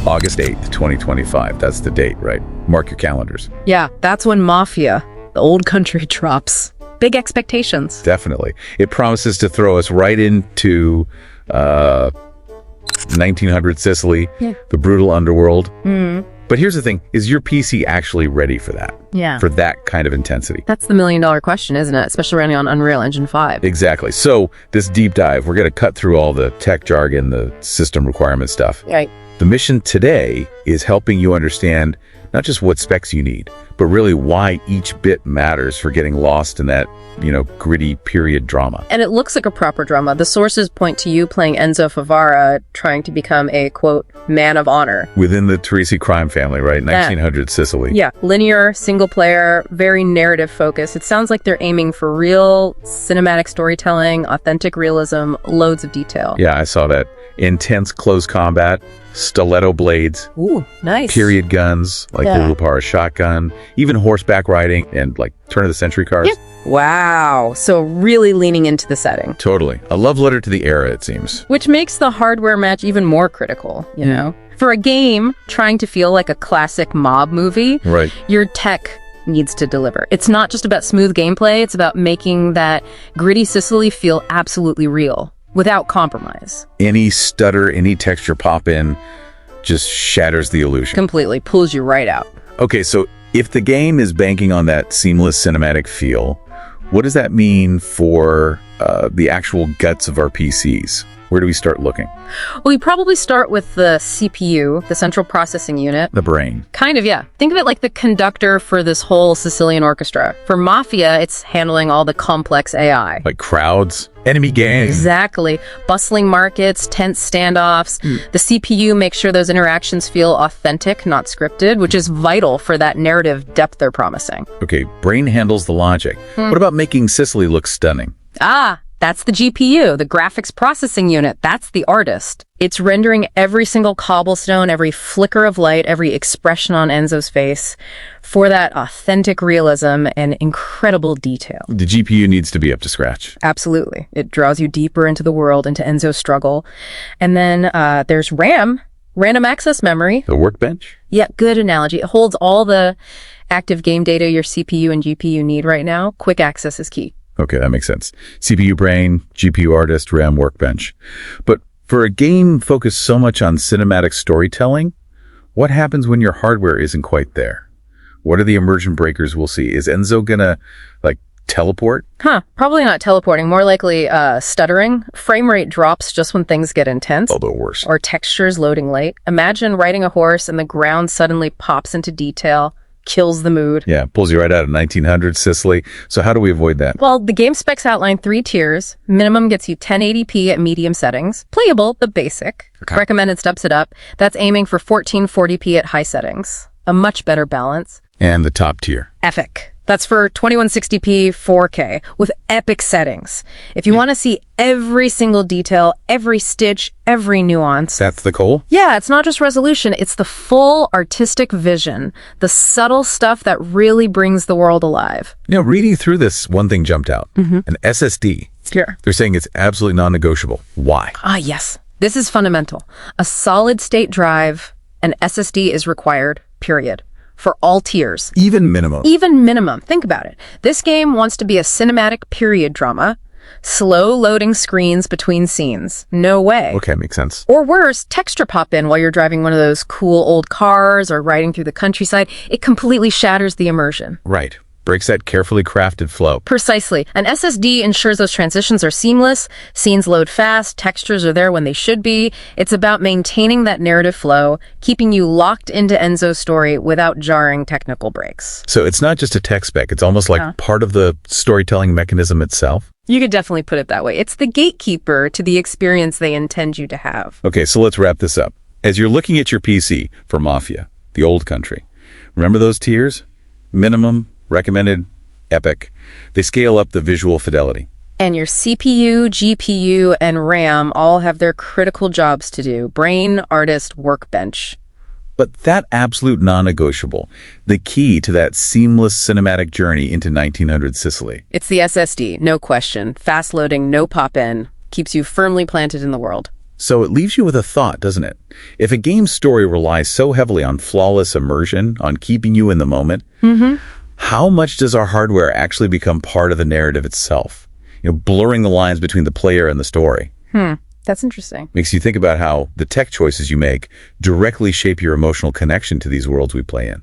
August 8th, 2025. That's the date, right? Mark your calendars. Yeah, that's when Mafia, the old country, drops. Big expectations. Definitely. It promises to throw us right into 1900 Sicily, the brutal underworld. But here's the thing, is your PC actually ready for that? Yeah. For that kind of intensity? That's the million-dollar question, isn't it? Especially running on Unreal Engine 5. Exactly. So this deep dive, we're going to cut through all the tech jargon, the system requirement stuff. Right. The mission today is helping you understand not just what specs you need, but really why each bit matters for getting lost in that, gritty period drama. And it looks like a proper drama. The sources point to you playing Enzo Favara trying to become a, quote, man of honor. Within the Teresi crime family, right? 1900 Sicily. Yeah. Linear, single player, very narrative focused. It sounds like they're aiming for real cinematic storytelling, authentic realism, loads of detail. Yeah, I saw that. Intense close combat, stiletto blades. Ooh, nice. Period guns, like the Lupara shotgun, even horseback riding and like turn-of-the-century cars. Yeah. Wow. So really leaning into the setting. Totally. A love letter to the era, it seems. Which makes the hardware match even more critical, you know? For a game trying to feel like a classic mob movie, right, your tech needs to deliver. It's not just about smooth gameplay, it's about making that gritty Sicily feel absolutely real, without compromise. Any stutter, any texture pop in just shatters the illusion. Completely. Pulls you right out. Okay, so if the game is banking on that seamless cinematic feel, what does that mean for the actual guts of our PCs? Where do we start looking? Well, we probably start with the CPU, the central processing unit. The brain. Kind of, yeah. Think of it like the conductor for this whole Sicilian orchestra. For Mafia, it's handling all the complex AI. Like crowds, enemy gangs. Exactly. Bustling markets, tense standoffs. The CPU makes sure those interactions feel authentic, not scripted, which is vital for that narrative depth they're promising. Okay, brain handles the logic. What about making Sicily look stunning? That's the GPU, the graphics processing unit. That's the artist. It's rendering every single cobblestone, every flicker of light, every expression on Enzo's face for that authentic realism and incredible detail. The GPU needs to be up to scratch. Absolutely. It draws you deeper into the world, into Enzo's struggle. And then there's RAM, random access memory. The workbench? Yeah, good analogy. It holds all the active game data your CPU and GPU need right now. Quick access is key. Okay, that makes sense. CPU brain, GPU artist, RAM workbench. But for a game focused so much on cinematic storytelling, what happens when your hardware isn't quite there? What are the immersion breakers we'll see? Is Enzo gonna, teleport? Probably not teleporting. More likely stuttering. Frame rate drops just when things get intense. Although worse. Or textures loading late. Imagine riding a horse and the ground suddenly pops into detail. Kills the mood. Yeah, pulls you right out of 1900 Sicily. So how do we avoid that? Well, the game specs outline 3 tiers. Minimum gets you 1080p at medium settings. Playable, but basic. Okay. Recommended steps it up. That's aiming for 1440p at high settings. A much better balance. And the top tier? Epic. That's for 2160p 4K with epic settings. If you want to see every single detail, every stitch, every nuance. That's the goal? Yeah, it's not just resolution. It's the full artistic vision, the subtle stuff that really brings the world alive. Reading through this, one thing jumped out. An SSD. Here. They're saying it's absolutely non-negotiable. Why? Yes. This is fundamental. A solid state drive, an SSD is required, period. For all tiers. Even minimum. Even minimum. Think about it. This game wants to be a cinematic period drama. Slow loading screens between scenes. No way. Okay, makes sense. Or worse, texture pop in while you're driving one of those cool old cars or riding through the countryside. It completely shatters the immersion. Right. Breaks that carefully crafted flow. Precisely. An SSD ensures those transitions are seamless, scenes load fast, textures are there when they should be. It's about maintaining that narrative flow, keeping you locked into Enzo's story without jarring technical breaks. So it's not just a tech spec, it's almost like part of the storytelling mechanism itself? You could definitely put it that way. It's the gatekeeper to the experience they intend you to have. Okay, so let's wrap this up. As you're looking at your PC for Mafia, the old country, remember those tiers? Minimum, recommended, epic. They scale up the visual fidelity. And your CPU, GPU, and RAM all have their critical jobs to do. Brain, artist, workbench. But that absolute non-negotiable, the key to that seamless cinematic journey into 1900 Sicily. It's the SSD, no question. Fast loading, no pop-in. Keeps you firmly planted in the world. So it leaves you with a thought, doesn't it? If a game's story relies so heavily on flawless immersion, on keeping you in the moment, how much does our hardware actually become part of the narrative itself? Blurring the lines between the player and the story. That's interesting. Makes you think about how the tech choices you make directly shape your emotional connection to these worlds we play in.